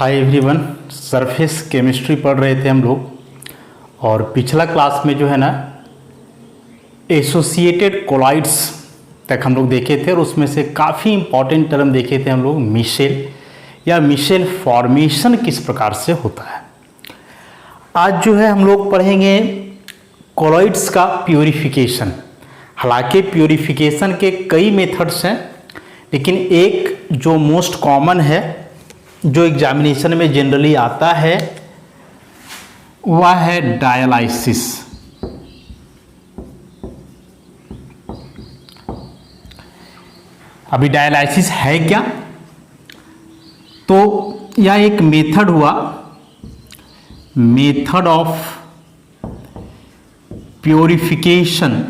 Hi everyone, surface chemistry पढ़ रहे थे हम लोग और पिछला क्लास में जो है ना एसोसिएटेड कोलाइड्स तक हम लोग देखे थे और उसमें से काफ़ी इंपॉर्टेंट टर्म देखे थे हम लोग मिशेल या मिशेल फॉर्मेशन किस प्रकार से होता है। आज जो है हम लोग पढ़ेंगे कोलॉइड्स का प्योरीफिकेशन। हालांकि प्योरीफिकेशन के कई मेथड्स हैं, लेकिन एक जो मोस्ट कॉमन है जो एग्जामिनेशन में जनरली आता है वह है डायलाइसिस। अभी डायलाइसिस है क्या? तो यह एक मेथड हुआ, method of purification,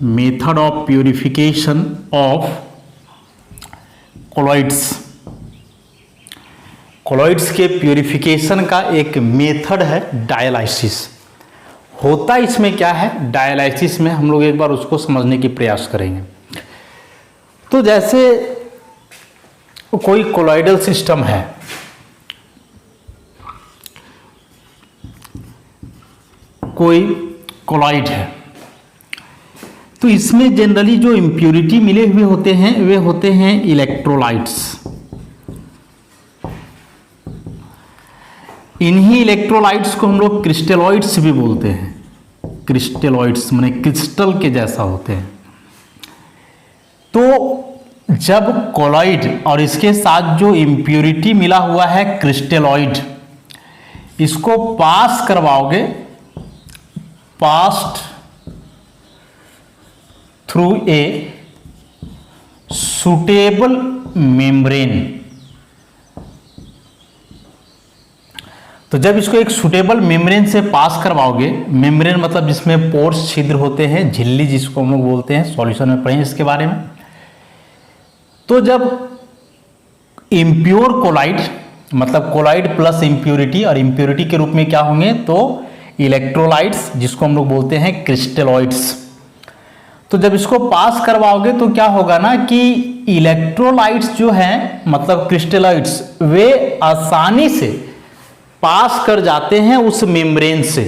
method of purification of colloids. Colloids के प्योरीफिकेशन का एक मेथड है डायलाइसिस। होता इसमें क्या है डायलाइसिस में, हम लोग एक बार उसको समझने की प्रयास करेंगे। तो जैसे कोई कोलॉइडल सिस्टम है, कोई कोलॉइड है, तो इसमें जनरली जो इम्प्यूरिटी मिले हुए होते हैं वे होते हैं इलेक्ट्रोलाइट्स। इन्हीं इलेक्ट्रोलाइट्स को हम लोग क्रिस्टलॉइड्स भी बोलते हैं। क्रिस्टलॉइड्स माने क्रिस्टल के जैसा होते हैं। तो जब कोलॉइड और इसके साथ जो इम्प्यूरिटी मिला हुआ है क्रिस्टलॉइड, इसको पास करवाओगे, past through a suitable membrane. तो जब इसको एक सुटेबल मेम्ब्रेन से पास करवाओगे, मेम्ब्रेन मतलब जिसमें पोर्स छिद्र होते हैं, झिल्ली जिसको हम लोग बोलते हैं, सॉल्यूशन में पढ़ेंगे इसके बारे में। तो जब इम्प्योर कोलाइड मतलब कोलाइड प्लस इम्प्योरिटी, और इम्प्योरिटी के रूप में क्या होंगे तो इलेक्ट्रोलाइट्स जिसको हम लोग बोलते हैं क्रिस्टलॉइड्स। तो जब इसको पास करवाओगे तो क्या होगा ना कि इलेक्ट्रोलाइट्स जो हैं मतलब क्रिस्टलॉइड्स वे आसानी से पास कर जाते हैं उस मेम्ब्रेन से।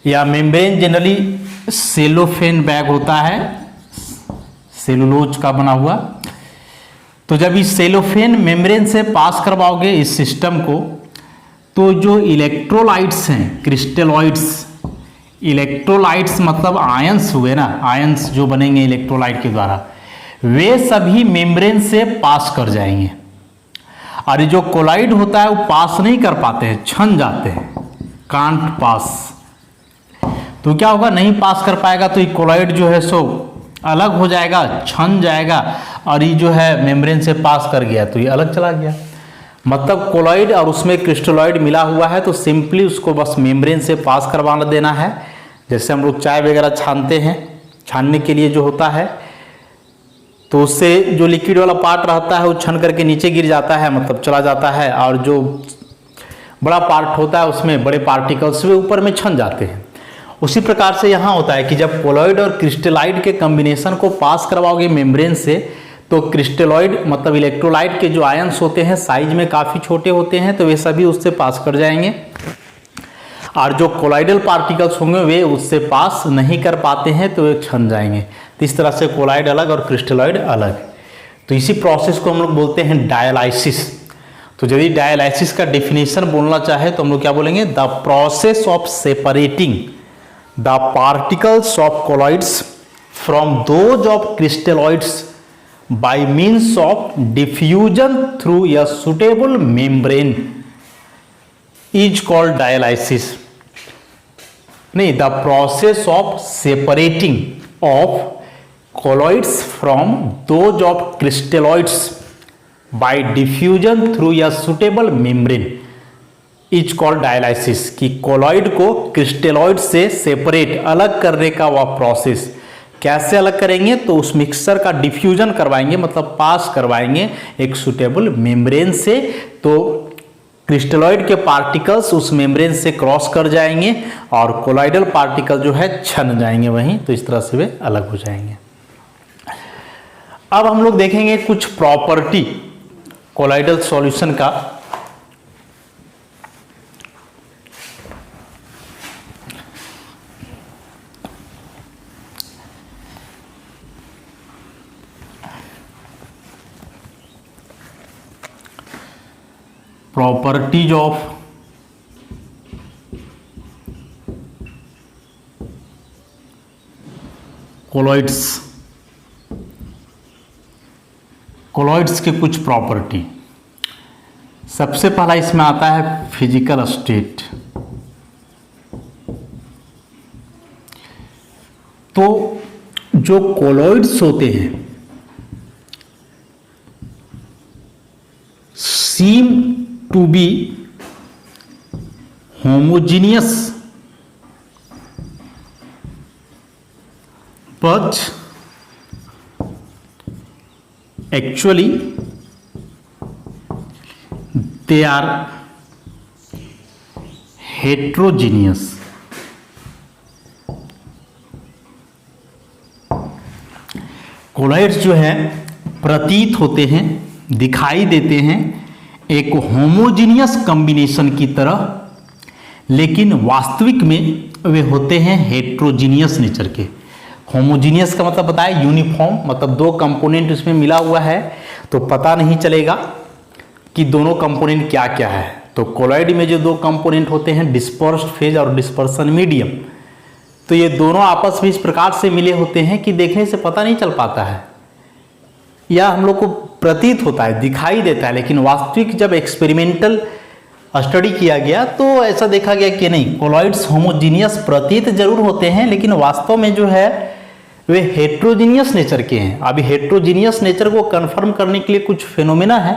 या मेम्ब्रेन जनरली सेलोफेन बैग होता है, सेलुलोज का बना हुआ। तो जब इस सेलोफेन मेम्ब्रेन से पास करवाओगे इस सिस्टम को, तो जो इलेक्ट्रोलाइट्स हैं क्रिस्टलॉइड्स, इलेक्ट्रोलाइट्स मतलब आयंस हुए ना, आयंस जो बनेंगे इलेक्ट्रोलाइट के द्वारा, वे सभी मेम्ब्रेन से पास कर जाएंगे। और ये जो कोलाइड होता है वो पास नहीं कर पाते हैं, छन जाते हैं, कांट पास। तो क्या होगा, नहीं पास कर पाएगा तो ये कोलाइड जो है सो अलग हो जाएगा, छन जाएगा, और ये जो है मेम्ब्रेन से पास कर गया तो ये अलग चला गया। मतलब कोलॉइड और उसमें क्रिस्टलॉइड मिला हुआ है तो सिंपली उसको बस मेम्ब्रेन से पास करवाना देना है। जैसे हम लोग चाय वगैरह छानते हैं, छानने के लिए जो होता है तो उससे जो लिक्विड वाला पार्ट रहता है वो छन करके नीचे गिर जाता है, मतलब चला जाता है, और जो बड़ा पार्ट होता है उसमें बड़े पार्टिकल्स वे ऊपर में छन जाते हैं। उसी प्रकार से यहाँ होता है कि जब कोलॉइड और क्रिस्टलाइड के कॉम्बिनेशन को पास करवाओगे मेम्ब्रेन से, तो क्रिस्टलॉइड मतलब इलेक्ट्रोलाइट के जो आयंस होते हैं साइज में काफ़ी छोटे होते हैं, तो वे सभी उससे पास कर जाएंगे। और जो कोलाइडल पार्टिकल्स होंगे वे उससे पास नहीं कर पाते हैं तो वे छन जाएंगे। तो इस तरह से कोलाइड अलग और क्रिस्टलॉइड अलग। तो इसी प्रोसेस को हम लोग बोलते हैं डायलाइसिस। तो यदि डायलाइसिस का डेफिनेशन बोलना चाहे तो हम लोग क्या बोलेंगे, the process of separating the particles of colloids from those of crystalloids by means of diffusion through a suitable membrane is called dialysis. नहीं, the process of separating of colloids from those of crystalloids by diffusion through a suitable membrane is called dialysis। कि colloid को crystalloid से separate अलग करने का वह process कैसे अलग करेंगे, तो उस मिक्सचर का डिफ्यूजन करवाएंगे मतलब पास करवाएंगे एक सुटेबल मेम्ब्रेन से। तो क्रिस्टलॉइड के पार्टिकल्स उस मेम्ब्रेन से क्रॉस कर जाएंगे और कोलाइडल पार्टिकल जो है छन जाएंगे वहीं, तो इस तरह से वे अलग हो जाएंगे। अब हम लोग देखेंगे कुछ प्रॉपर्टी कोलॉइडल सॉल्यूशन का। प्रॉपर्टीज ऑफ कोलॉइड्स, कोलॉइड्स के कुछ प्रॉपर्टी। सबसे पहला इसमें आता है फिजिकल स्टेट। तो जो कोलॉइड्स होते हैं seem to be homogeneous but actually they are heterogeneous। Colloids जो है प्रतीत होते हैं, दिखाई देते हैं एक होमोजीनियस कॉम्बिनेशन की तरह, लेकिन वास्तविक में वे होते हैं हेट्रोजीनियस नेचर के। होमोजीनियस का मतलब बताया यूनिफॉर्म, मतलब दो कंपोनेंट उसमें मिला हुआ है तो पता नहीं चलेगा कि दोनों कंपोनेंट क्या क्या है। तो कोलॉइड में जो दो कंपोनेंट होते हैं डिस्पर्स्ड फेज और डिस्पर्सन मीडियम, तो ये दोनों आपस में इस प्रकार से मिले होते हैं कि देखने से पता नहीं चल पाता है, या हम लोग को प्रतीत होता है, दिखाई देता है, लेकिन वास्तविक जब एक्सपेरिमेंटल स्टडी किया गया तो ऐसा देखा गया कि नहीं, कोलॉइड्स होमोजीनियस प्रतीत जरूर होते हैं लेकिन वास्तव में जो है वे हेट्रोजीनियस नेचर के हैं। अभी हेट्रोजीनियस नेचर को कंफर्म करने के लिए कुछ फिनोमेना है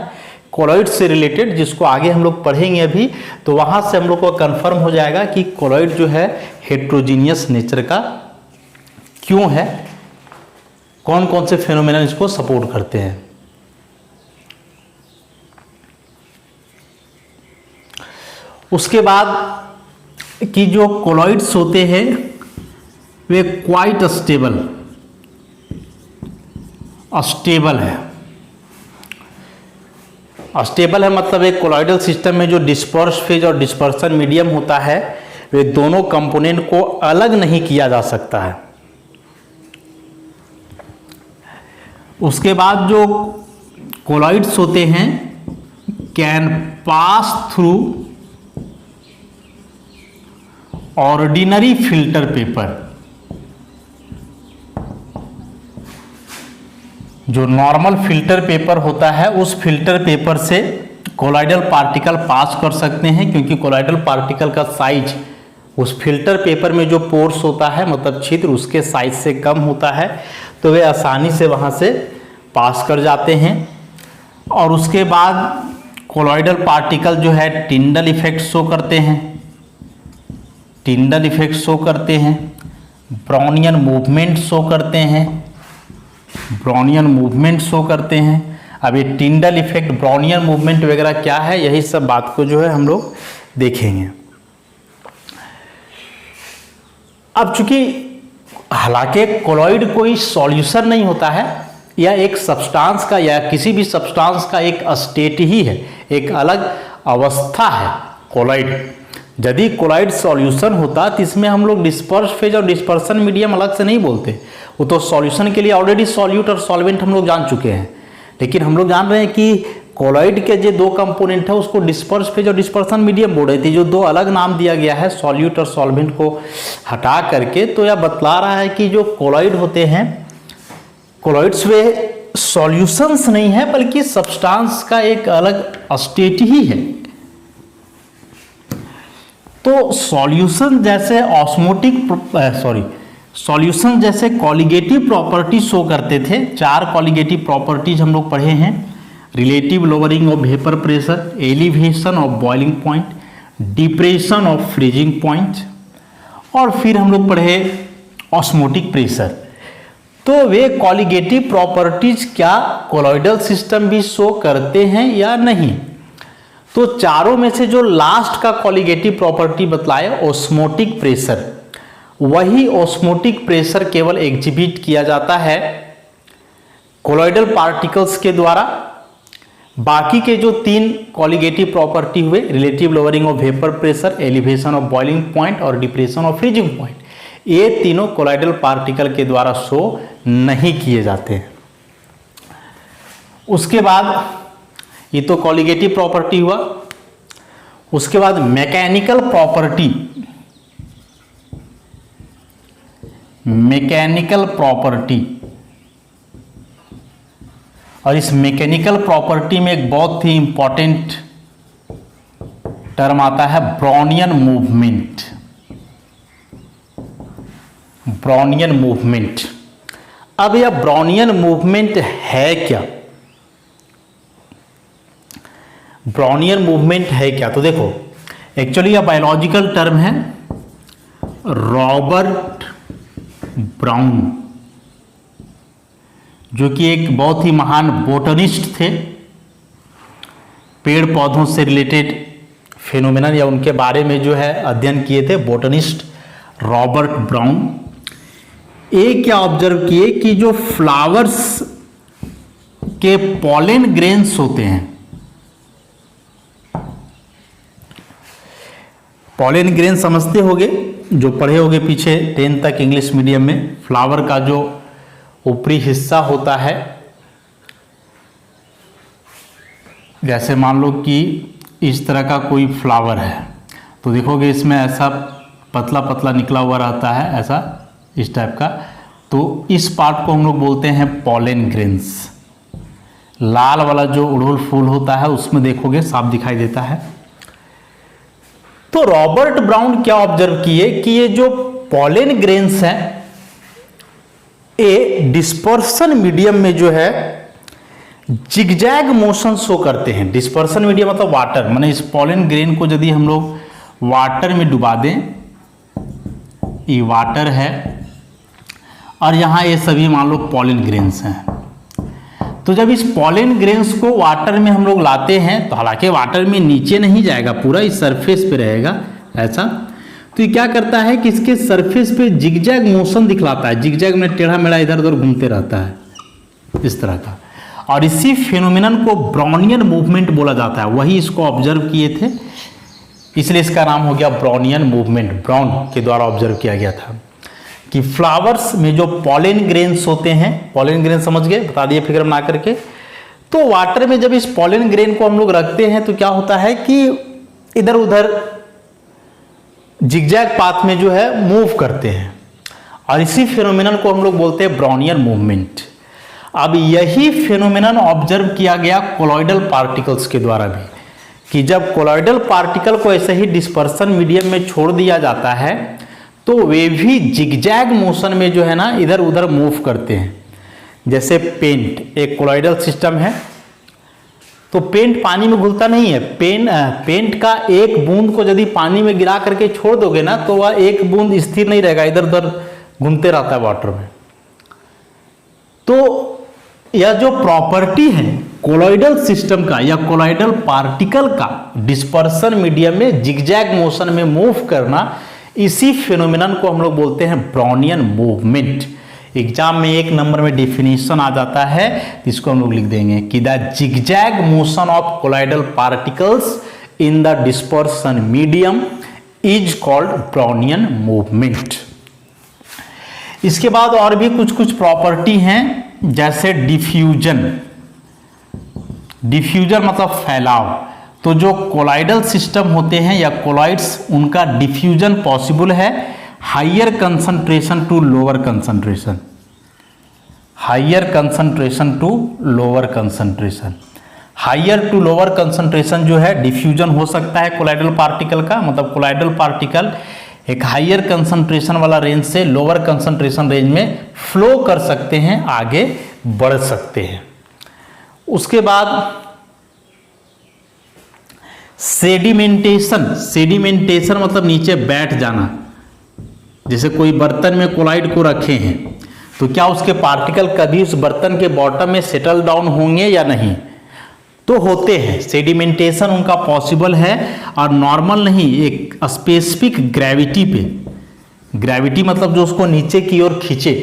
कोलॉइड से रिलेटेड, जिसको आगे हम लोग पढ़ेंगे अभी, तो वहां से हम लोग को कंफर्म हो जाएगा कि कोलॉइड जो है हेट्रोजीनियस नेचर का क्यों है, कौन कौन से फिनोमेना इसको सपोर्ट करते हैं। उसके बाद कि जो कोलॉइड्स होते हैं वे क्वाइट स्टेबल है। स्टेबल है मतलब एक कोलॉइडल सिस्टम में जो डिस्पर्स फेज और डिस्पर्सन मीडियम होता है वे दोनों कंपोनेंट को अलग नहीं किया जा सकता है। उसके बाद जो कोलॉइड्स होते हैं can pass through ordinary filter paper. जो नॉर्मल फिल्टर पेपर होता है उस फिल्टर पेपर से कोलॉइडल पार्टिकल पास कर सकते हैं, क्योंकि कोलॉइडल पार्टिकल का साइज उस फिल्टर पेपर में जो पोर्स होता है मतलब छिद्र उसके साइज से कम होता है, तो वे आसानी से वहां से पास कर जाते हैं। और उसके बाद कोलॉइडल पार्टिकल जो है टिंडल इफेक्ट शो करते हैं, टिंडल इफेक्ट शो करते हैं, ब्राउनियन मूवमेंट शो करते हैं, ब्राउनियन मूवमेंट शो करते हैं। अब ये टिंडल इफेक्ट, ब्राउनियन मूवमेंट वगैरह क्या है, यही सब बात को जो है हम लोग देखेंगे। अब चूंकि हालांकि कोलॉइड कोई सॉल्यूशन नहीं होता है या एक सब्सटेंस का या किसी भी सब्सटेंस का एक स्टेट ही है, एक अलग अवस्था है कोलॉइड। यदि कोलॉइड सॉल्यूशन होता तो इसमें हम लोग डिस्पर्स फेज और डिस्पर्सन मीडियम अलग से नहीं बोलते, वो तो सॉल्यूशन के लिए ऑलरेडी सॉल्यूट और सॉल्वेंट हम लोग जान चुके हैं। लेकिन हम लोग जान रहे हैं कि कोलॉइड के जो दो कंपोनेंट है उसको डिस्पर्स फेज और डिस्पर्सन मीडियम बोल रहे थे, जो दो अलग नाम दिया गया है सॉल्यूट और सॉल्वेंट को हटा करके, तो यह बतला रहा है कि जो कोलॉइड होते हैं, कोलॉइड्स वे सॉल्यूशंस नहीं है बल्कि सब्सटेंस का एक अलग स्टेट ही है। तो सॉल्यूशन जैसे सॉल्यूशन जैसे कॉलिगेटिव प्रॉपर्टी शो करते थे। चार कॉलिगेटिव प्रॉपर्टीज हम लोग पढ़े हैं, relative lowering of vapour pressure, elevation of boiling point, depression of freezing point, और फिर हम लोग पढ़े ऑस्मोटिक प्रेशर। तो वे कॉलिगेटिव प्रॉपर्टीज क्या कोलॉइडल सिस्टम भी शो करते हैं या नहीं? तो चारों में से जो लास्ट का कॉलिगेटिव प्रॉपर्टी बतलाए ऑस्मोटिक प्रेशर, वही ऑस्मोटिक प्रेशर केवल एग्जिबिट किया जाता है कोलॉइडल पार्टिकल्स के द्वारा बाकी के जो 3 कॉलिगेटिव प्रॉपर्टी हुए, relative lowering of vapour pressure, elevation of boiling point और डिप्रेशन ऑफ फ्रीजिंग पॉइंट, ये तीनों कोलॉइडल पार्टिकल के द्वारा शो नहीं किए जाते हैं। उसके बाद ये तो कॉलिगेटिव प्रॉपर्टी हुआ। उसके बाद मैकेनिकल प्रॉपर्टी, मैकेनिकल प्रॉपर्टी, और इस मैकेनिकल प्रॉपर्टी में एक बहुत ही इंपॉर्टेंट टर्म आता है ब्राउनियन मूवमेंट। ब्राउनियन मूवमेंट, अब यह ब्राउनियन मूवमेंट है क्या? ब्राउनियन मूवमेंट है क्या? तो देखो, एक्चुअली यह बायोलॉजिकल टर्म है। रॉबर्ट ब्राउन, जो कि एक बहुत ही महान बोटनिस्ट थे, पेड़ पौधों से रिलेटेड फिनोमेनन या उनके बारे में जो है अध्ययन किए थे, बोटनिस्ट रॉबर्ट ब्राउन। एक क्या ऑब्जर्व किए कि जो फ्लावर्स के पॉलन ग्रेन्स होते हैं, पॉलन ग्रेन समझते होगे, जो पढ़े होगे पीछे 10 तक इंग्लिश मीडियम में, फ्लावर का जो ऊपरी हिस्सा होता है, जैसे मान लो कि इस तरह का कोई फ्लावर है, तो देखोगे इसमें ऐसा पतला पतला निकला हुआ रहता है, ऐसा इस टाइप का, तो इस पार्ट को हम लोग बोलते हैं पॉलन ग्रेन्स। लाल वाला जो उड़हुल फूल होता है उसमें देखोगे साफ दिखाई देता है। तो रॉबर्ट ब्राउन क्या ऑब्जर्व किए कि ये जो पॉलन ग्रेन्स हैं, ये डिस्पर्सन मीडियम में जो है जिगजैग मोशन शो करते हैं। डिस्पर्सन मीडियम मतलब वाटर, माने इस पॉलन ग्रेन को यदि हम लोग वाटर में डुबा दें, ये वाटर है और यहाँ ये सभी मान लो पॉलन ग्रेन्स हैं, तो जब इस पॉलन ग्रेन्स को वाटर में हम लोग लाते हैं, तो हालांकि वाटर में नीचे नहीं जाएगा, पूरा इस सरफेस पे रहेगा ऐसा, तो ये क्या करता है कि इसके सरफेस पे जिगजैग मोशन दिखलाता है। जिगजैग में टेढ़ा मेढ़ा इधर उधर घूमते रहता है इस तरह का, और इसी फिनोमिनन को ब्राउनियन मूवमेंट बोला जाता है। वही इसको ऑब्जर्व किए थे, इसलिए इसका नाम हो गया ब्राउनियन मूवमेंट। ब्राउन के द्वारा ऑब्जर्व किया गया था कि फ्लावर्स में जो पॉलन ग्रेन्स होते हैं, पॉलन ग्रेन समझ गए, बता दिए फिगर बना करके, तो वाटर में जब इस पॉलन ग्रेन को हम लोग रखते हैं तो क्या होता है कि इधर उधर जिगजैग पाथ में जो है मूव करते हैं, और इसी फिनोमिनन को हम लोग बोलते हैं ब्राउनियन मूवमेंट। अब यही फिनोमिनन ऑब्जर्व किया गया कोलॉइडल पार्टिकल्स के द्वारा भी, कि जब कोलॉइडल पार्टिकल को ऐसे ही डिस्पर्सन मीडियम में छोड़ दिया जाता है तो वे भी जिगजैग मोशन में जो है ना इधर उधर मूव करते हैं। जैसे पेंट एक कोलॉइडल सिस्टम है, तो पेंट पानी में घुलता नहीं है। पेंट का एक बूंद को यदि पानी में गिरा करके छोड़ दोगे ना, तो वह एक बूंद स्थिर नहीं रहेगा, इधर उधर घूमते रहता है वाटर में। तो यह जो प्रॉपर्टी है कोलॉइडल सिस्टम का या कोलॉइडल पार्टिकल का डिस्पर्सन मीडियम में जिगजैग मोशन में मूव करना, इसी फिनोमिनन को हम लोग बोलते हैं ब्राउनियन मूवमेंट। एग्जाम में 1 नंबर में डेफिनेशन आ जाता है, इसको हम लोग लिख देंगे कि the zigzag motion of colloidal particles in the dispersion medium is called Brownian movement. इसके बाद और भी कुछ प्रॉपर्टी हैं, जैसे डिफ्यूजन। डिफ्यूजन मतलब फैलाव। तो जो कोलॉइडल सिस्टम होते हैं या कोलॉइड्स, उनका डिफ्यूजन पॉसिबल है higher concentration to lower concentration, higher concentration to lower concentration. Higher to lower concentration जो है डिफ्यूजन हो सकता है कोलॉइडल पार्टिकल का, मतलब कोलॉइडल पार्टिकल एक हाइयर कंसंट्रेशन वाला रेंज से लोअर कंसंट्रेशन रेंज में फ्लो कर सकते हैं, आगे बढ़ सकते हैं। उसके बाद सेडिमेंटेशन। सेडिमेंटेशन मतलब नीचे बैठ जाना। जैसे कोई बर्तन में कोलॉइड को रखे हैं, तो क्या उसके पार्टिकल कभी उस बर्तन के बॉटम में सेटल डाउन होंगे या नहीं? तो होते हैं। सेडिमेंटेशन उनका पॉसिबल है, और नॉर्मल नहीं, एक स्पेसिफिक ग्रेविटी पे। ग्रेविटी मतलब जो उसको नीचे की ओर खींचे।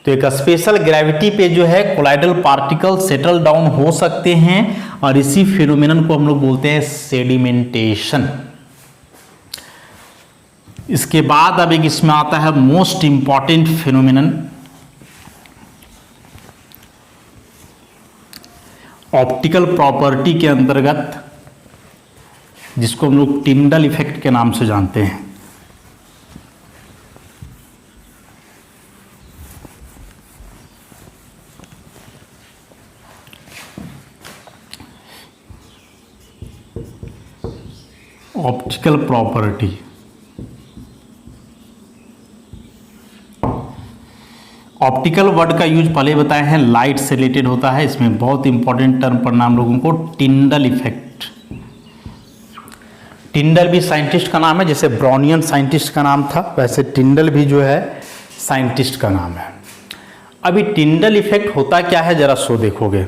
तो एक स्पेशल ग्रेविटी पे जो है कोलाइडल पार्टिकल सेटल डाउन हो सकते हैं और इसी फिनोमेनन को हम लोग बोलते हैं सेडिमेंटेशन। इसके बाद अब एक इसमें आता है most important phenomenon, optical property के अंतर्गत, जिसको हम लोग टिंडल इफेक्ट के नाम से जानते हैं। ऑप्टिकल प्रॉपर्टी, ऑप्टिकल वर्ड का यूज पहले बताए हैं, लाइट से रिलेटेड होता है। इसमें बहुत इंपॉर्टेंट टर्म पढ़ना हम लोगों को, टिंडल इफेक्ट। टिंडल भी साइंटिस्ट का नाम है, जैसे ब्राउनियन साइंटिस्ट का नाम था, वैसे टिंडल भी जो है साइंटिस्ट का नाम है। अभी टिंडल इफेक्ट होता क्या है जरा सो देखोगे।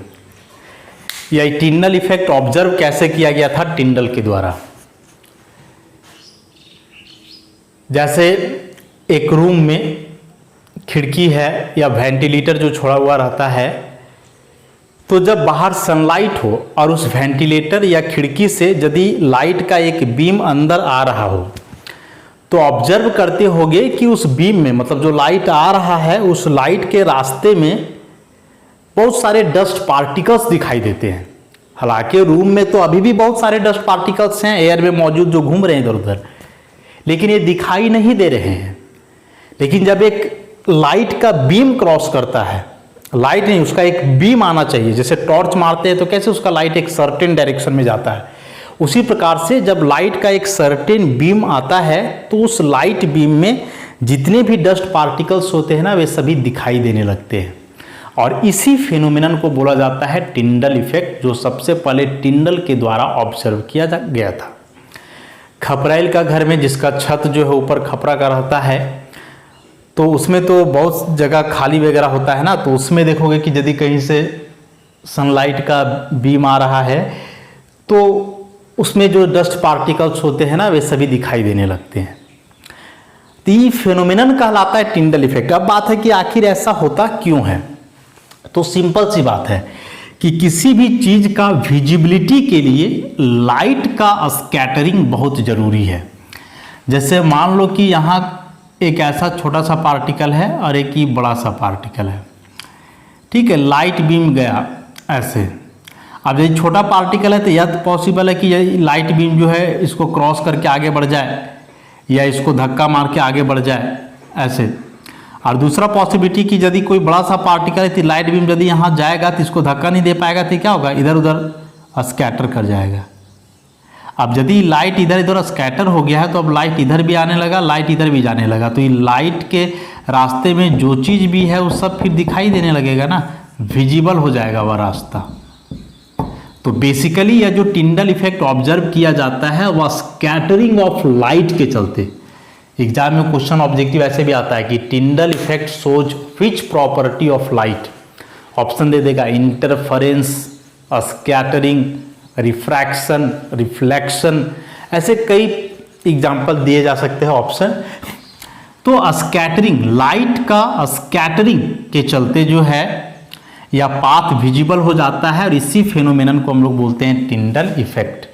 यह टिंडल इफेक्ट ऑब्जर्व कैसे किया गया था टिंडल के द्वारा। जैसे एक रूम में खिड़की है या वेंटिलेटर जो छोड़ा हुआ रहता है, तो जब बाहर सनलाइट हो और उस वेंटिलेटर या खिड़की से यदि लाइट का एक बीम अंदर आ रहा हो, तो ऑब्जर्व करते होगे कि उस बीम में, मतलब जो लाइट आ रहा है उस लाइट के रास्ते में बहुत सारे डस्ट पार्टिकल्स दिखाई देते हैं। हालांकि रूम में तो अभी भी बहुत सारे डस्ट पार्टिकल्स हैं एयर में मौजूद जो घूम रहे हैं इधर उधर, लेकिन ये दिखाई नहीं दे रहे हैं। लेकिन जब एक लाइट का बीम क्रॉस करता है, लाइट नहीं उसका एक बीम आना चाहिए, जैसे टॉर्च मारते हैं तो कैसे उसका लाइट एक सर्टेन डायरेक्शन में जाता है, उसी प्रकार से जब लाइट का एक सर्टेन बीम आता है तो उस लाइट बीम में जितने भी डस्ट पार्टिकल्स होते हैं ना वे सभी दिखाई देने लगते हैं। और इसी फिनोमेनन को बोला जाता है टिंडल इफेक्ट, जो सबसे पहले टिंडल के द्वारा ऑब्जर्व किया गया था। खपराइल का घर में जिसका छत जो है ऊपर खपरा का रहता है, तो उसमें तो बहुत जगह खाली वगैरह होता है ना, तो उसमें देखोगे कि यदि कहीं से सनलाइट का बीम आ रहा है तो उसमें जो डस्ट पार्टिकल्स होते हैं ना वे सभी दिखाई देने लगते हैं। तो ये फिनोमेनन कहलाता है टिंडल इफेक्ट। अब बात है कि आखिर ऐसा होता क्यों है। तो सिंपल सी बात है कि किसी भी चीज का विजिबिलिटी के लिए लाइट का स्कैटरिंग बहुत जरूरी है। जैसे मान लो कि यहाँ एक ऐसा छोटा सा पार्टिकल है और एक ही बड़ा सा पार्टिकल है, ठीक है, लाइट बीम गया ऐसे। अब यदि छोटा पार्टिकल है तो यह पॉसिबल है कि यह लाइट बीम जो है इसको क्रॉस करके आगे बढ़ जाए या इसको धक्का मार के आगे बढ़ जाए ऐसे। और दूसरा पॉसिबिलिटी कि यदि कोई बड़ा सा पार्टिकल है तो लाइट बीम यदि यहाँ जाएगा तो इसको धक्का नहीं दे पाएगा, तो क्या होगा, इधर उधर स्कैटर कर जाएगा। अब यदि लाइट इधर इधर स्कैटर हो गया है तो अब लाइट इधर भी आने लगा, लाइट इधर भी जाने लगा, तो ये लाइट के रास्ते में जो चीज़ भी है वो सब फिर दिखाई देने लगेगा ना, विजिबल हो जाएगा वह रास्ता। तो बेसिकली यह जो टिंडल इफेक्ट ऑब्जर्व किया जाता है वह स्कैटरिंग ऑफ लाइट के चलते। एग्जाम में क्वेश्चन ऑब्जेक्टिव ऐसे भी आता है कि Tyndall effect shows which property of light. Option दे देगा इंटरफेरेंस, स्कैटरिंग, रिफ्रैक्शन, रिफ्लेक्शन, ऐसे कई एग्जाम्पल दिए जा सकते हैं ऑप्शन। तो स्कैटरिंग, लाइट का स्कैटरिंग के चलते जो है या पाथ विजिबल हो जाता है और इसी फिनोमेनन को हम लोग बोलते हैं टिंडल इफेक्ट।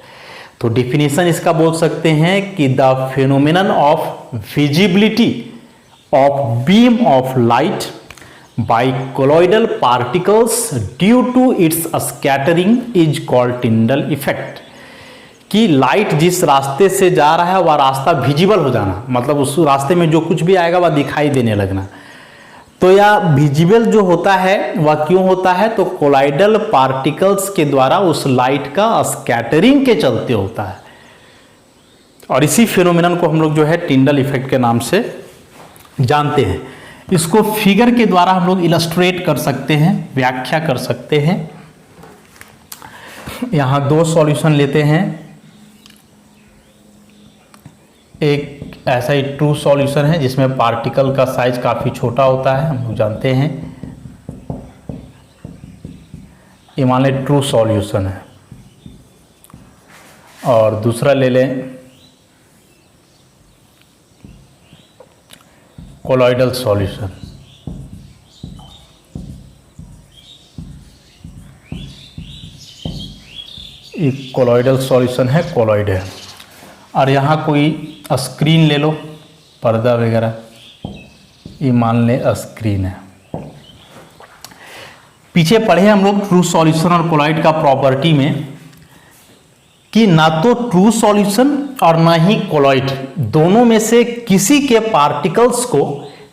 तो डिफिनेशन इसका बोल सकते हैं कि the phenomenon of visibility of beam of light by colloidal particles due to its scattering is called Tyndall effect. कि लाइट जिस रास्ते से जा रहा है वह रास्ता विजिबल हो जाना, मतलब उस रास्ते में जो कुछ भी आएगा वह दिखाई देने लगना। तो यह विजिबल जो होता है वह क्यों होता है, तो कोलाइडल पार्टिकल्स के द्वारा उस लाइट का स्कैटरिंग के चलते होता है। और इसी फिनोमेनन को हम लोग जो है टिंडल इफेक्ट के नाम से जानते हैं। इसको फिगर के द्वारा हम लोग इलस्ट्रेट कर सकते हैं, व्याख्या कर सकते हैं। यहाँ दो सॉल्यूशन लेते हैं, एक ऐसा ही ट्रू सॉल्यूशन है जिसमें पार्टिकल का साइज काफ़ी छोटा होता है, हम लोग जानते हैं, ये मान लें ट्रू सॉल्यूशन है। और दूसरा ले लें कोलॉइडल सॉल्यूशन। एक कोलॉइडल सॉल्यूशन है, कोलॉइड है। और यहाँ कोई स्क्रीन ले लो, पर्दा वगैरह, ये मान ले स्क्रीन है। पीछे पढ़े हम लोग ट्रू सॉल्यूशन और कोलॉइड का प्रॉपर्टी में कि ना तो ट्रू सॉल्यूशन और ना ही कोलॉइड, दोनों में से किसी के पार्टिकल्स को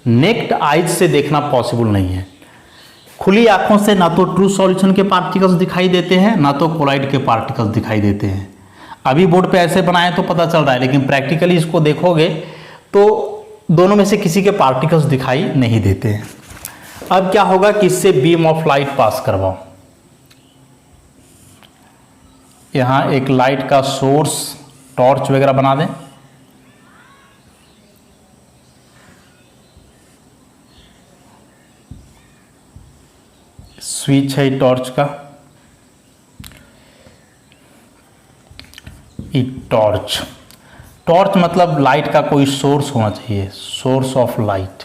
नेक्ड आइज से देखना पॉसिबल नहीं है। खुली आंखों से ना तो ट्रू सॉल्यूशन के पार्टिकल्स दिखाई देते हैं, ना तो कोलॉइड के पार्टिकल्स दिखाई देते हैं। अभी बोर्ड पे ऐसे बनाए तो पता चल रहा है, लेकिन प्रैक्टिकली इसको देखोगे तो दोनों में से किसी के पार्टिकल्स दिखाई नहीं देते हैं। अब क्या होगा कि इससे बीम ऑफ लाइट पास करवाओ। यहां एक लाइट का सोर्स, टॉर्च वगैरह बना दें। स्विच है टॉर्च का, टॉर्च, टॉर्च मतलब लाइट का कोई सोर्स होना चाहिए, सोर्स ऑफ लाइट।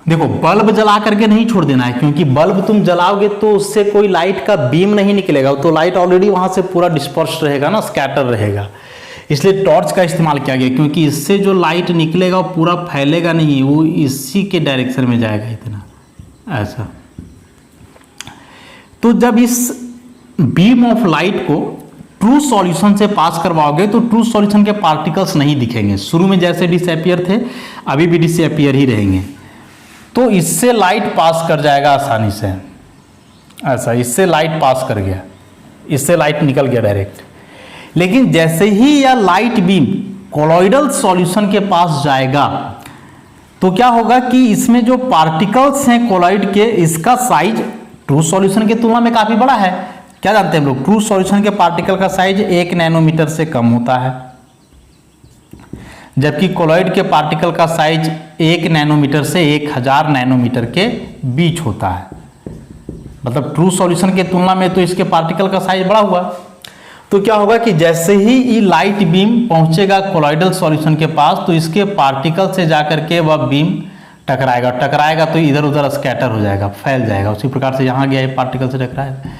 देखो बल्ब जला करके नहीं छोड़ देना है, क्योंकि बल्ब तुम जलाओगे तो उससे कोई लाइट का बीम नहीं निकलेगा, तो लाइट ऑलरेडी वहां से पूरा डिस्पर्स रहेगा ना, स्कैटर रहेगा। इसलिए टॉर्च का इस्तेमाल किया गया, क्योंकि इससे जो लाइट निकलेगा वो पूरा फैलेगा नहीं, वो इसी के डायरेक्शन में जाएगा इतना, ऐसा। तो जब इस बीम ऑफ लाइट को ट्रू सॉल्यूशन से पास करवाओगे तो ट्रू सॉल्यूशन के पार्टिकल्स नहीं दिखेंगे। शुरू में जैसे डिसअपियर थे अभी भी डिसअपियर ही रहेंगे। तो इससे लाइट पास कर जाएगा आसानी से, ऐसा, इससे लाइट पास कर गया, इससे लाइट निकल गया डायरेक्ट। लेकिन जैसे ही यह लाइट बीम कोलॉइडल सॉल्यूशन के पास जाएगा तो क्या होगा कि इसमें जो पार्टिकल्स हैं कोलॉइड के, इसका साइज ट्रू सॉल्यूशन की तुलना में काफी बड़ा है। क्या जानते हैं हम लोग, ट्रू सॉल्यूशन के पार्टिकल का साइज 1 नैनोमीटर से कम होता है, जबकि कोलॉइड के पार्टिकल का साइज 1 नैनोमीटर से 1000 नैनोमीटर के बीच होता है। मतलब ट्रू सॉल्यूशन के तुलना में तो इसके पार्टिकल का साइज बड़ा हुआ। तो क्या होगा कि जैसे ही ये लाइट बीम पहुंचेगा कोलॉइडल सॉल्यूशन के पास तो इसके पार्टिकल से जाकर के वह बीम टकराएगा तो इधर उधर स्कैटर हो जाएगा, फैल जाएगा। उसी प्रकार से यहाँ गया ये पार्टिकल से टकराएगा।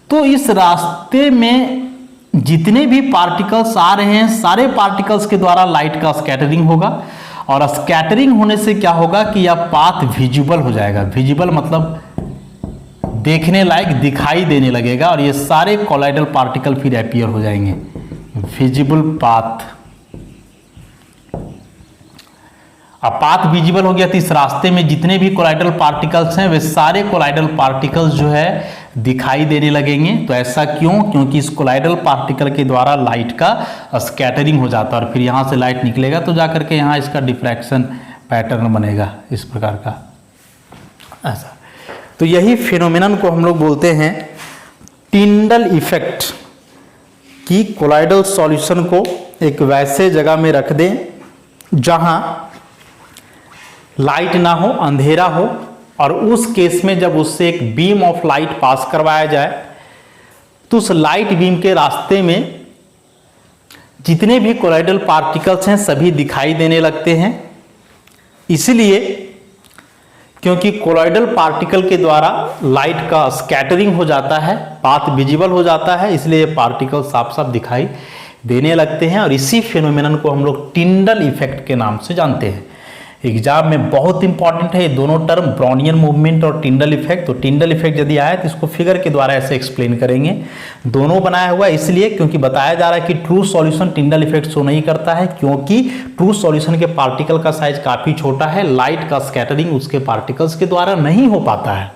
तो इस रास्ते में जितने भी पार्टिकल्स आ रहे हैं सारे पार्टिकल्स के द्वारा लाइट का स्कैटरिंग होगा, और स्कैटरिंग होने से क्या होगा कि यह पाथ विजिबल हो जाएगा। विजिबल मतलब देखने लायक, दिखाई देने लगेगा, और ये सारे कोलॉइडल पार्टिकल फिर अपीयर हो जाएंगे। विजिबल पाथ, अब पाथ विजिबल हो गया तो इस रास्ते में जितने भी कोलॉइडल पार्टिकल्स हैं वे सारे कोलॉइडल पार्टिकल्स जो है दिखाई देने लगेंगे। तो ऐसा क्यों? क्योंकि इस कोलॉइडल पार्टिकल के द्वारा लाइट का स्कैटरिंग हो जाता है, और फिर यहाँ से लाइट निकलेगा तो जाकर के यहाँ इसका डिफ्रैक्शन पैटर्न बनेगा इस प्रकार का, ऐसा। तो यही फिनोमेनन को हम लोग बोलते हैं टिंडल इफेक्ट, कि कोलॉइडल सॉल्यूशन को एक वैसे जगह में रख दें जहां लाइट ना हो, अंधेरा हो, और उस केस में जब उससे एक बीम ऑफ लाइट पास करवाया जाए तो उस लाइट बीम के रास्ते में जितने भी कोलॉइडल पार्टिकल्स हैं सभी दिखाई देने लगते हैं। इसलिए क्योंकि कोलॉइडल पार्टिकल के द्वारा लाइट का स्कैटरिंग हो जाता है, पाथ विजिबल हो जाता है, इसलिए पार्टिकल साफ साफ दिखाई देने लगते हैं। और इसी फिनोमेनन को हम लोग टिंडल इफेक्ट के नाम से जानते हैं। एग्जाम में बहुत इंपॉर्टेंट है ये दोनों टर्म, ब्राउनियन मूवमेंट और टिंडल इफेक्ट। तो टिंडल इफेक्ट यदि आया तो इसको फिगर के द्वारा ऐसे एक्सप्लेन करेंगे। दोनों बनाया हुआ है इसलिए क्योंकि बताया जा रहा है कि true solution Tyndall effect show नहीं करता है, क्योंकि ट्रू सॉल्यूशन के पार्टिकल का साइज काफी छोटा है, लाइट का स्कैटरिंग उसके पार्टिकल्स के द्वारा नहीं हो पाता है।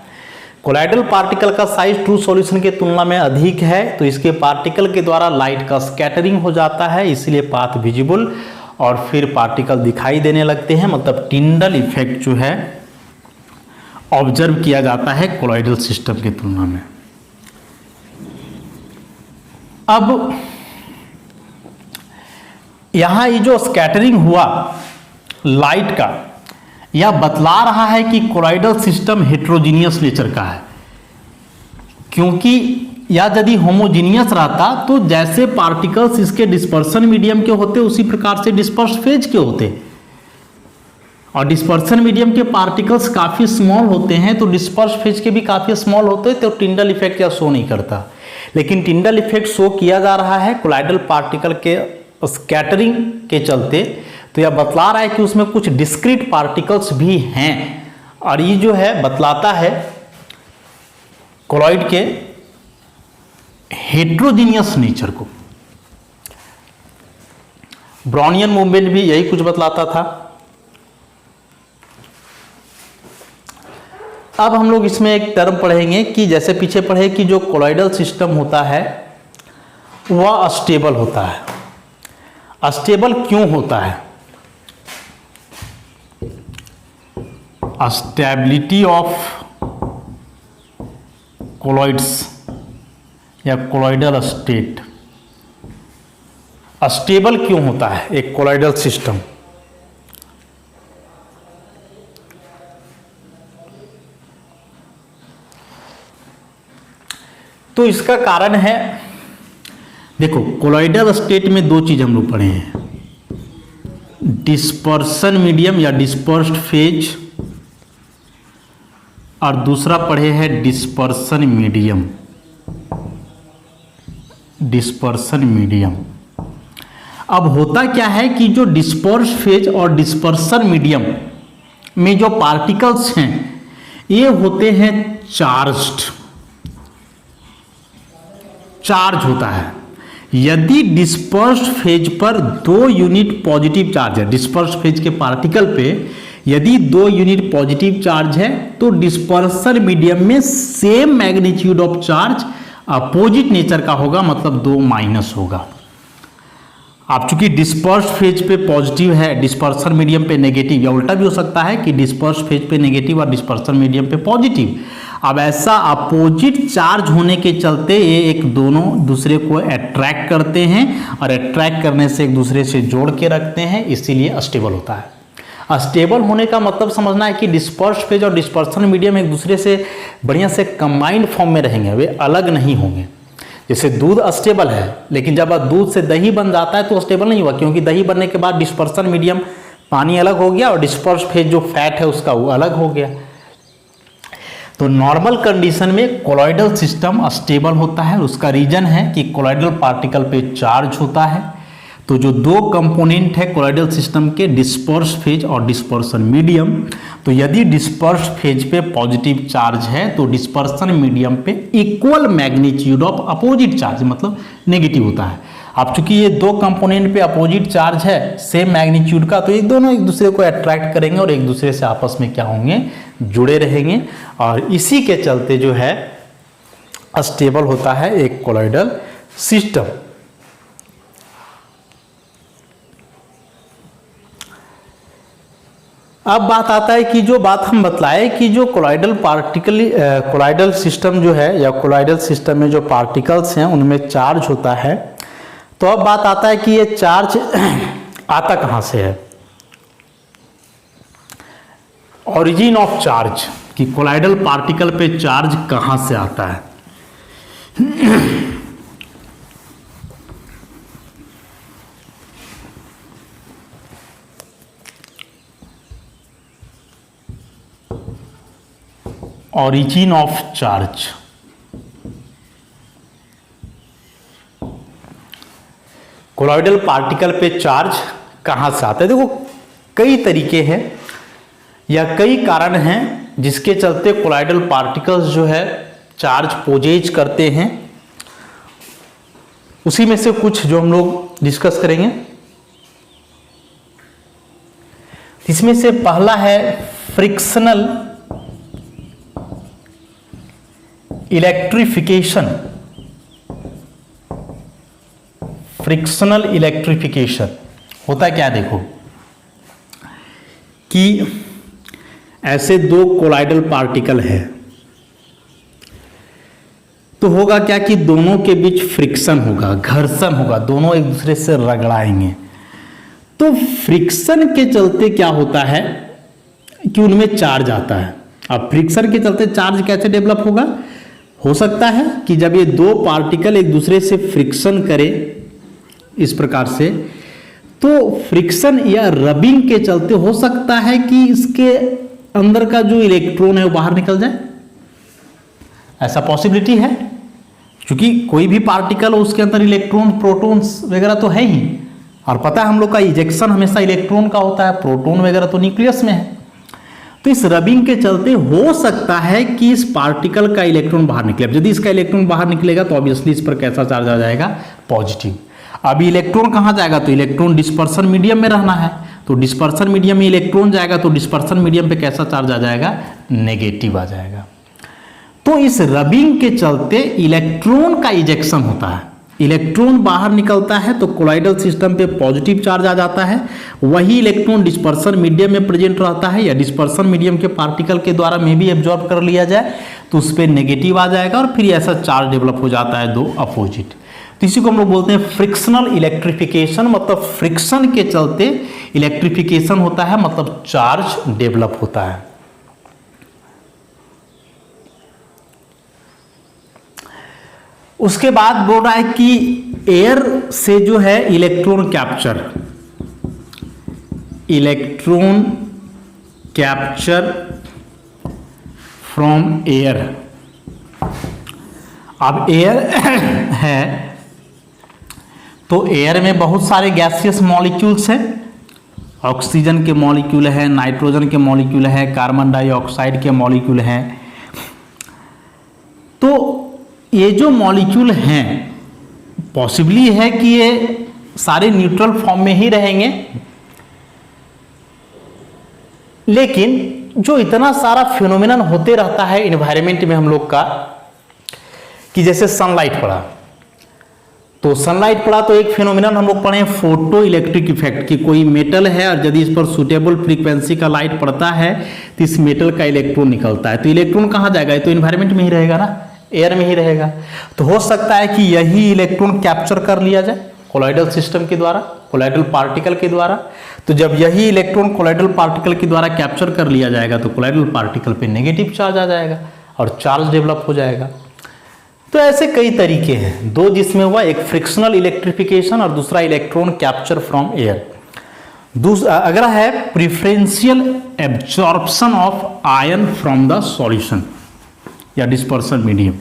कोलॉइडल पार्टिकल का साइज ट्रू सॉल्यूशन की तुलना में अधिक है, तो इसके पार्टिकल के द्वारा लाइट का स्कैटरिंग हो जाता है, इसलिए पाथ विजिबल और फिर पार्टिकल दिखाई देने लगते हैं। मतलब टिंडल इफेक्ट जो है ऑब्जर्व किया जाता है कोलॉइडल सिस्टम की तुलना में। अब यहां ये जो स्कैटरिंग हुआ लाइट का, यह बतला रहा है कि कोलॉइडल सिस्टम हेट्रोजीनियस नेचर का है, क्योंकि या यदि होमोजीनियस रहता तो जैसे पार्टिकल्स इसके डिस्पर्सन मीडियम के होते उसी प्रकार से डिस्पर्स फेज के होते, और डिस्पर्सन मीडियम के पार्टिकल्स काफ़ी स्मॉल होते हैं, तो डिस्पर्स फेज के भी काफ़ी स्मॉल होते हैं, तो टिंडल इफेक्ट या शो नहीं करता। लेकिन टिंडल इफेक्ट शो किया जा रहा है कोलाइडल पार्टिकल के स्कैटरिंग के चलते, तो यह बतला रहा है कि उसमें कुछ डिस्क्रीट पार्टिकल्स भी हैं, और ये जो है बतलाता है कोलॉइड के हेट्रोजीनियस नेचर को। ब्राउनियन मूवमेंट भी यही कुछ बतलाता था। अब हम लोग इसमें एक टर्म पढ़ेंगे कि जैसे पीछे पढ़े कि जो कोलॉइडल सिस्टम होता है वह अस्टेबल होता है। अस्टेबल क्यों होता है? स्टेबिलिटी ऑफ कोलॉइड्स या कोलॉइडल स्टेट, अस्टेबल क्यों होता है एक कोलॉइडल सिस्टम? तो इसका कारण है, देखो कोलॉइडल स्टेट में दो चीज हम लोग पढ़े हैं, डिस्पर्सन मीडियम या डिस्पर्स्ड फेज, और दूसरा पढ़े हैं डिस्पर्सन मीडियम। डिस्पर्सन मीडियम अब होता क्या है कि जो डिस्पर्स्ड फेज और डिस्पर्सन मीडियम में जो पार्टिकल्स हैं ये होते हैं चार्ज्ड, चार्ज होता है। यदि डिस्पर्स्ड फेज पर 2 यूनिट पॉजिटिव चार्ज है, डिस्पर्स्ड फेज के पार्टिकल पे यदि 2 यूनिट पॉजिटिव चार्ज है तो डिस्पर्सन मीडियम में same magnitude of charge opposite nature का होगा, मतलब 2 माइनस होगा। आप चूंकि डिस्पर्स्ड फेज पे पॉजिटिव है, डिस्पर्सन मीडियम पे नेगेटिव, या उल्टा भी हो सकता है कि डिस्पर्स्ड फेज पे नेगेटिव और डिस्पर्सन मीडियम पे पॉजिटिव। अब ऐसा अपोजिट चार्ज होने के चलते ये एक दोनों दूसरे को अट्रैक्ट करते हैं, और अट्रैक्ट करने से एक दूसरे से जोड़ के रखते हैं, इसीलिए अस्टेबल होता है। अस्टेबल होने का मतलब समझना है कि डिस्पर्स्ड फेज और डिस्पर्सन मीडियम एक दूसरे से बढ़िया से कंबाइंड फॉर्म में रहेंगे, वे अलग नहीं होंगे। जैसे दूध अस्टेबल है, लेकिन जब दूध से दही बन जाता है तो अस्टेबल नहीं हुआ, क्योंकि दही बनने के बाद डिस्पर्सन मीडियम पानी अलग हो गया और डिस्पर्स्ड फेज जो फैट है उसका वो अलग हो गया। तो नॉर्मल कंडीशन में कोलॉइडल सिस्टम अस्टेबल होता है। उसका रीजन है कि कोलॉइडल पार्टिकल पे चार्ज होता है। तो जो दो कंपोनेंट है कोलॉइडल सिस्टम के, डिस्पर्स्ड फेज और डिस्पर्सन मीडियम, तो यदि डिस्पर्स्ड फेज पे पॉजिटिव चार्ज है तो डिस्पर्सन मीडियम पे equal magnitude of opposite charge, मतलब नेगेटिव होता है। अब चूंकि ये दो कंपोनेंट पे अपोजिट चार्ज है सेम मैग्नीट्यूड का, तो ये दोनों एक दूसरे को अट्रैक्ट करेंगे और एक दूसरे से आपस में क्या होंगे, जुड़े रहेंगे, और इसी के चलते जो है अस्टेबल होता है एक कोलॉइडल सिस्टम। अब बात आता है कि जो बात हम बतलाए कि जो कोलॉइडल सिस्टम जो है या कोलॉइडल सिस्टम में जो पार्टिकल्स हैं उनमें चार्ज होता है। तो अब बात आता है कि ये चार्ज आता कहाँ से है, ओरिजिन ऑफ चार्ज, कि कोलॉइडल पार्टिकल पे चार्ज कहाँ से आता है। Origin of charge, colloidal particle पे चार्ज कहाँ से आता है। देखो कई तरीके हैं या कई कारण हैं जिसके चलते कोलॉइडल पार्टिकल्स जो है चार्ज पोजेज करते हैं। उसी में से कुछ जो हम लोग डिस्कस करेंगे। इसमें से पहला है फ्रिक्शनल इलेक्ट्रिफिकेशन। फ्रिक्शनल इलेक्ट्रिफिकेशन होता क्या, देखो कि ऐसे दो कोलॉइडल पार्टिकल है तो होगा क्या कि दोनों के बीच फ्रिक्शन होगा, घर्षण होगा, दोनों एक दूसरे से रगड़ाएंगे। तो फ्रिक्शन के चलते क्या होता है कि उनमें चार्ज आता है। अब फ्रिक्शन के चलते चार्ज कैसे डेवलप होगा, हो सकता है कि जब ये दो पार्टिकल एक दूसरे से फ्रिक्शन करे इस प्रकार से, तो फ्रिक्शन या रबिंग के चलते हो सकता है कि इसके अंदर का जो इलेक्ट्रॉन है वो बाहर निकल जाए, ऐसा पॉसिबिलिटी है, क्योंकि कोई भी पार्टिकल हो उसके अंदर इलेक्ट्रॉन प्रोटॉन्स वगैरह तो है ही, और पता है हम लोग का इजेक्शन हमेशा इलेक्ट्रॉन का होता है, प्रोटॉन वगैरह तो न्यूक्लियस में है। तो इस रबिंग के चलते हो सकता है कि इस पार्टिकल का इलेक्ट्रॉन बाहर निकले। अब यदि इसका इलेक्ट्रॉन बाहर निकलेगा तो ऑब्वियसली इस पर कैसा चार्ज आ जाएगा, पॉजिटिव। अब इलेक्ट्रॉन कहाँ जाएगा, तो इलेक्ट्रॉन डिस्पर्सन मीडियम में रहना है, तो डिस्पर्सन मीडियम में इलेक्ट्रॉन जाएगा तो डिस्पर्सन मीडियम पे कैसा चार्ज आ जाएगा, नेगेटिव आ जाएगा। तो इस रबिंग के चलते इलेक्ट्रॉन का इजेक्शन होता है, इलेक्ट्रॉन बाहर निकलता है तो कोलॉइडल सिस्टम पे पॉजिटिव चार्ज आ जाता है। वही इलेक्ट्रॉन डिस्पर्सन मीडियम में प्रेजेंट रहता है या डिस्पर्सन मीडियम के पार्टिकल के द्वारा में भी एब्जॉर्ब कर लिया जाए तो उस पर नेगेटिव आ जाएगा और फिर ऐसा चार्ज डेवलप हो जाता है दो अपोजिट। तो इसी को हम लोग बोलते हैं फ्रिक्शनल इलेक्ट्रिफिकेशन, मतलब फ्रिक्शन के चलते इलेक्ट्रिफिकेशन होता है, मतलब चार्ज डेवलप होता है। उसके बाद बोल रहा है कि एयर से जो है इलेक्ट्रॉन कैप्चर फ्रॉम एयर। अब एयर है तो एयर में बहुत सारे गैसियस मॉलिक्यूल्स हैं, ऑक्सीजन के मॉलिक्यूल है, नाइट्रोजन के मॉलिक्यूल है, कार्बन डाइऑक्साइड के मॉलिक्यूल हैं। तो ये जो मॉलिक्यूल हैं पॉसिबली है कि ये सारे न्यूट्रल फॉर्म में ही रहेंगे, लेकिन जो इतना सारा फिनोमिनन होते रहता है इन्वायरमेंट में हम लोग का, कि जैसे सनलाइट पड़ा तो सनलाइट पड़ा तो एक फिनोमिनन हम लोग पढ़े फोटो इलेक्ट्रिक इफेक्ट, कि कोई मेटल है और यदि इस पर सुटेबल फ्रीक्वेंसी का लाइट पड़ता है तो इस मेटल का इलेक्ट्रॉन निकलता है। तो इलेक्ट्रॉन कहाँ जाएगा, ये तो इन्वायरमेंट में ही रहेगा ना, एयर में ही रहेगा। तो हो सकता है कि यही इलेक्ट्रॉन कैप्चर कर लिया जाए कोलॉइडल सिस्टम के द्वारा, कोलॉइडल पार्टिकल के द्वारा। तो जब यही इलेक्ट्रॉन कोलॉइडल पार्टिकल के द्वारा कैप्चर कर लिया जाएगा तो कोलॉइडल पार्टिकल पे नेगेटिव चार्ज आ जाएगा और चार्ज डेवलप हो जाएगा। तो ऐसे कई तरीके हैं, दो जिसमें हुआ, एक फ्रिक्शनल इलेक्ट्रिफिकेशन और दूसरा इलेक्ट्रॉन कैप्चर फ्रॉम एयर। अगला है preferential absorption of ion from the solution या डिस्पर्सन मीडियम।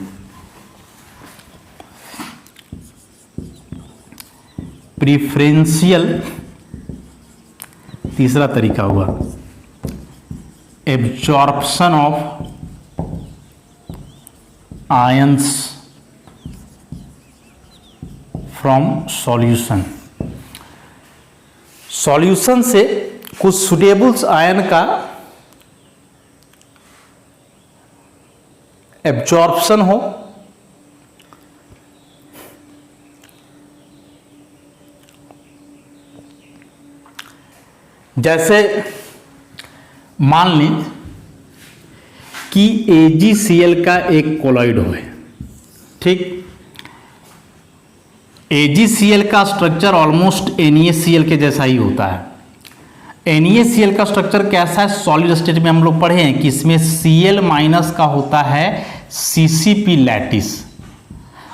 प्रिफरेंशियल तीसरा तरीका हुआ absorption of ions from solution. Solution से कुछ सुटेबल्स आयन का एब्जॉर्प्शन हो, जैसे मान लें कि AgCl का एक कोलॉइड हो, ठीक। AgCl का स्ट्रक्चर ऑलमोस्ट NaCl के जैसा ही होता है। NaCl का स्ट्रक्चर कैसा है, सॉलिड स्टेट में हम लोग पढ़े हैं कि इसमें Cl माइनस का होता है CCP लैटिस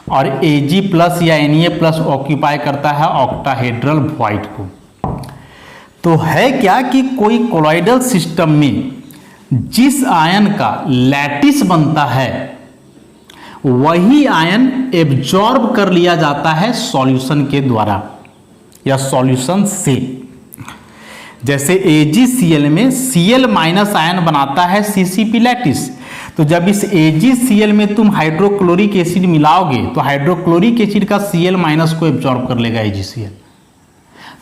और Ag प्लस या Na प्लस ऑक्यूपाई करता है ऑक्टाहेड्रल वॉइड को। तो है क्या कि कोई कोलॉइडल सिस्टम में जिस आयन का लैटिस बनता है वही आयन एब्जॉर्ब कर लिया जाता है सॉल्यूशन के द्वारा या सॉल्यूशन से। जैसे AgCl में Cl माइनस आयन बनाता है CCP लैटिस, तो जब इस AgCl में तुम हाइड्रोक्लोरिक एसिड मिलाओगे तो हाइड्रोक्लोरिक एसिड का Cl माइनस को एब्जॉर्ब कर लेगा AgCl।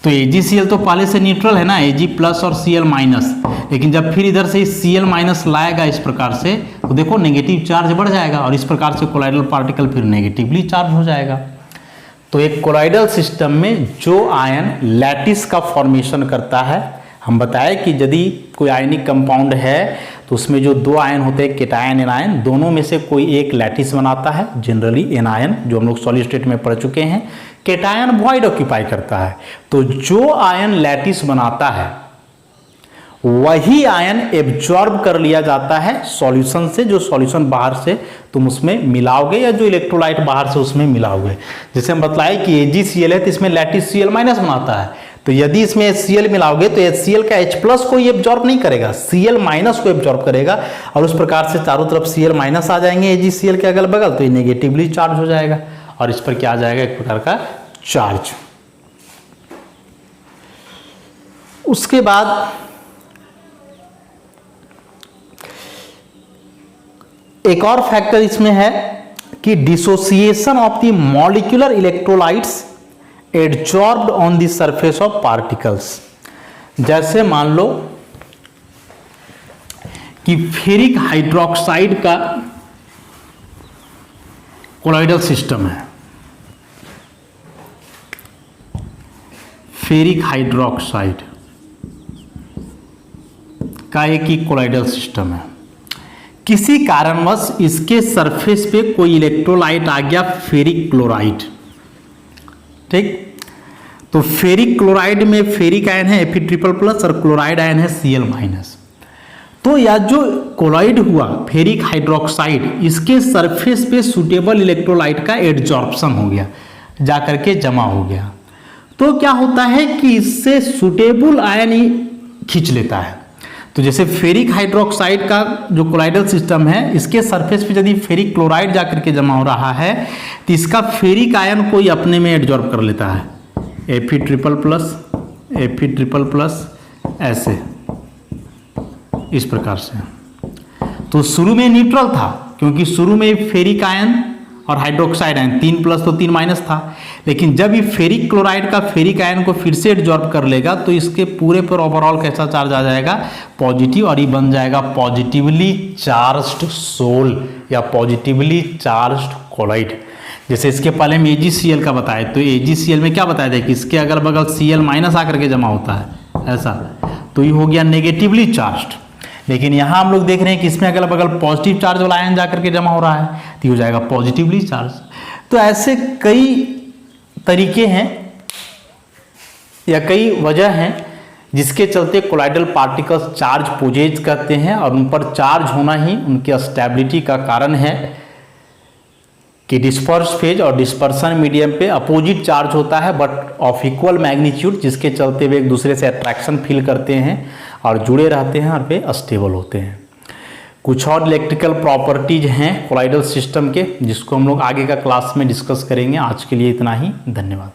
तो AgCl तो पहले से न्यूट्रल है ना, Ag प्लस और Cl माइनस, लेकिन जब फिर इधर से Cl माइनस लाएगा इस प्रकार से तो देखो नेगेटिव चार्ज बढ़ जाएगा और इस प्रकार से कोलॉइडल पार्टिकल फिर नेगेटिवली चार्ज हो जाएगा। तो एक कोलॉइडल सिस्टम में जो आयन लैटिस का फॉर्मेशन करता है, हम बताए कि यदि कोई आयनिक कंपाउंड है तो उसमें जो दो आयन होते हैं केटायन एनायन, दोनों में से कोई एक लैटिस बनाता है, जनरली एनायन जो हम लोग सॉलिड स्टेट में पढ़ चुके हैं। केटायन वॉइड ऑक्यूपाई करता है, तो जो आयन लैटिस बनाता है वही आयन एब्जॉर्ब कर लिया जाता है सॉल्यूशन से, जो सॉल्यूशन बाहर से तुम उसमें मिलाओगे या जो इलेक्ट्रोलाइट बाहर से उसमें मिलाओगे। जैसे हम बतलाए कि AgCl है तो इसमें लैटिस Cl माइनस बनाता है, तो यदि इसमें HCl मिलाओगे तो HCl का H+ को ये एब्जॉर्ब नहीं करेगा, Cl- को एब्जॉर्ब करेगा, और उस प्रकार से चारों तरफ Cl- आ जाएंगे AgCl के अगल बगल, तो ये नेगेटिवली चार्ज हो जाएगा और इस पर क्या आ जाएगा, एक प्रकार का चार्ज। उसके बाद एक और फैक्टर इसमें है कि dissociation of the molecular electrolytes adsorbed on the surface of particles. जैसे मान लो कि फेरिक हाइड्रोक्साइड का कोलॉइडल सिस्टम है, फेरिक हाइड्रोक्साइड का एक ही कोलॉइडल सिस्टम है, किसी कारणवश इसके सरफेस पे कोई इलेक्ट्रोलाइट आ गया फेरिक क्लोराइड, ठीक। तो फेरिक क्लोराइड में फेरिक आयन है Fe++ और क्लोराइड आयन है Cl-। तो यह जो कोलॉइड हुआ फेरिक हाइड्रोक्साइड, इसके सरफेस पे सुटेबल इलेक्ट्रोलाइट का एडजॉर्प्शन हो गया, जाकर के जमा हो गया। तो क्या होता है कि इससे सुटेबल आयन ही खींच लेता है। तो जैसे फेरिक हाइड्रोक्साइड का जो कोलॉइडल सिस्टम है, इसके सरफेस पे यदि फेरिक क्लोराइड जाकर के जमा हो रहा है तो इसका फेरिक आयन कोई अपने में एडजॉर्ब कर लेता है, Fe++, ऐसे इस प्रकार से। तो शुरू में न्यूट्रल था, क्योंकि शुरू में फेरिक आयन और हाइड्रोक्साइड आयन 3+ तो 3- था, लेकिन जब ये फेरिक क्लोराइड का फेरिक आयन को फिर से एडजॉर्ब कर लेगा तो इसके पूरे पर ओवरऑल कैसा चार्ज आ जाएगा, पॉजिटिव, और ये बन जाएगा पॉजिटिवली चार्ज्ड सोल या पॉजिटिवली चार्ज्ड कोलॉइड। जैसे इसके पहले हम AgCl का बताए, तो AgCl में क्या बताया था कि इसके अगल बगल Cl- आकर के जमा होता है, ऐसा, तो ये हो गया नेगेटिवली चार्ज्ड। लेकिन यहाँ हम लोग देख रहे हैं कि इसमें अगल बगल पॉजिटिव चार्ज वाला आयन जाकर के जमा हो रहा है, तो ये हो जाएगा पॉजिटिवली चार्ज। तो ऐसे कई तरीके हैं या कई वजह हैं जिसके चलते कोलॉइडल पार्टिकल्स चार्ज पोजेज करते हैं, और उन पर चार्ज होना ही उनकी स्टेबिलिटी का कारण है कि डिस्पर्स फेज और डिस्पर्सन मीडियम पे अपोजिट चार्ज होता है बट ऑफ इक्वल मैग्नीट्यूड, जिसके चलते वे एक दूसरे से अट्रैक्शन फील करते हैं और जुड़े रहते हैं और वे स्टेबल होते हैं। कुछ और इलेक्ट्रिकल प्रॉपर्टीज हैं कोलॉइडल सिस्टम के, जिसको हम लोग आगे का क्लास में डिस्कस करेंगे। आज के लिए इतना ही, धन्यवाद।